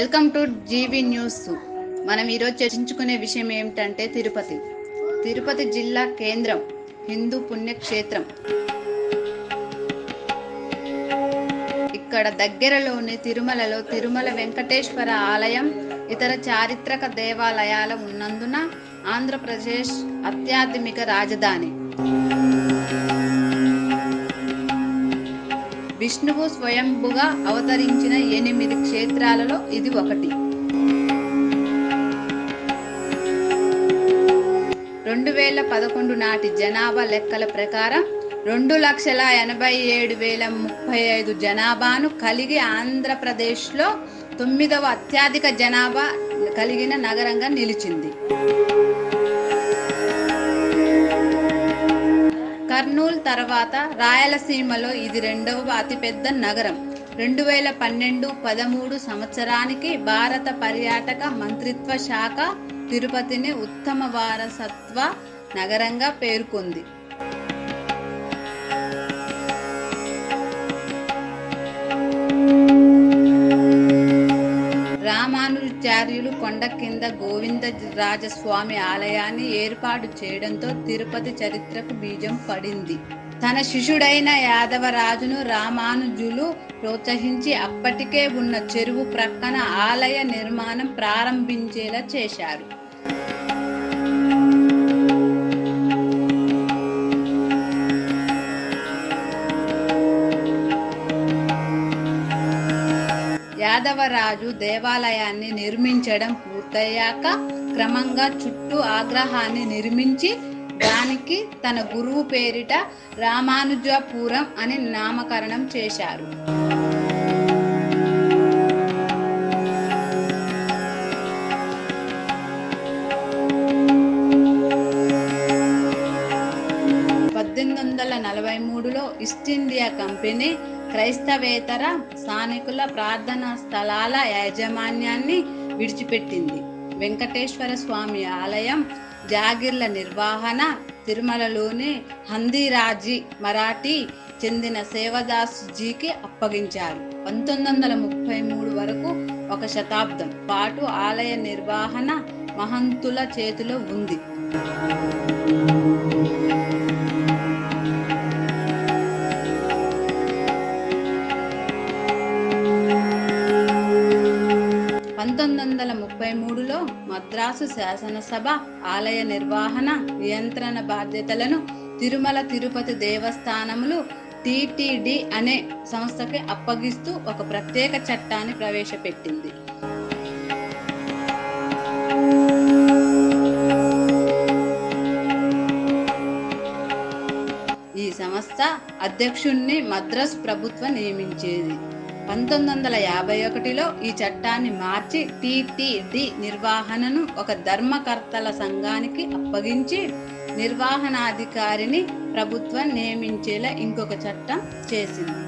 Welcome to GV news. మనం ఈరోజు చర్చించుకునే విషయం ఏమిటంటే తిరుపతి జిల్లా కేంద్రం, హిందూ పుణ్యక్షేత్రం. ఇక్కడ దగ్గరలోని తిరుమలలో తిరుమల వెంకటేశ్వర ఆలయం, ఇతర చారిత్రక దేవాలయాలు ఉన్నందున ఆంధ్రప్రదేశ్ ఆధ్యాత్మిక రాజధాని. విష్ణువు స్వయంభుగా అవతరించిన 8 క్షేత్రాలలో ఇది ఒకటి. 2011 నాటి జనాభా లెక్కల ప్రకారం 2,87,035 జనాభాను కలిగి ఆంధ్రప్రదేశ్లో 9వ అత్యధిక జనాభా కలిగిన నగరంగా నిలిచింది. కర్నూలు తర్వాత రాయలసీమలో ఇది 2వ అతిపెద్ద నగరం. 2012-13 సంవత్సరానికి భారత పర్యాటక మంత్రిత్వ శాఖ తిరుపతిని ఉత్తమ వారసత్వ నగరంగా పేర్కొంది. రామానుజాచార్యులు కొండ కింద గోవిందరాజస్వామి ఆలయాన్ని ఏర్పాటు చేయడంతో తిరుపతి చరిత్రకు బీజం పడింది. తన శిష్యుడైన యాదవరాజును రామానుజులు ప్రోత్సహించి అప్పటికే ఉన్న చెరువు ప్రక్కన ఆలయ నిర్మాణం ప్రారంభించేలా చేశారు. యాదవరాజు దేవాలయాన్ని నిర్మించడం పూర్తయ్యాక క్రమంగా చుట్టూ ఆగ్రహాన్ని నిర్మించి దానికి తన గురువు పేరిట రామానుజపురం అని నామకరణం చేశారు. ఈస్ట్ ఇండియా కంపెనీ క్రైస్తవేతర స్థానికుల ప్రార్థనా స్థలాల యాజమాన్యాన్ని విడిచిపెట్టింది. వెంకటేశ్వర స్వామి ఆలయం, జాగిర్ల నిర్వహణ తిరుమలలోని హందీరాజీ మరాఠీ చెందిన సేవదాస్జీకి అప్పగించారు. 1933 వరకు 1 శతాబ్దం పాటు ఆలయ నిర్వహణ మహంతుల చేతిలో ఉంది. మద్రాసు శాసనసభ ఆలయ నిర్వహణ, నియంత్రణ బాధ్యతలను తిరుమల తిరుపతి దేవస్థానములు టిటిడి అనే సంస్థకి అప్పగిస్తూ ఒక ప్రత్యేక చట్టాన్ని ప్రవేశపెట్టింది. ఈ సంస్థ అధ్యక్షుణ్ణి మద్రాసు ప్రభుత్వం నియమించేది. 1951లో ఈ చట్టాన్ని మార్చి టిటిడి నిర్వహణను ఒక ధర్మకర్తల సంఘానికి అప్పగించి నిర్వహణాధికారిని ప్రభుత్వం నియమించేలా ఇంకొక చట్టం చేసింది.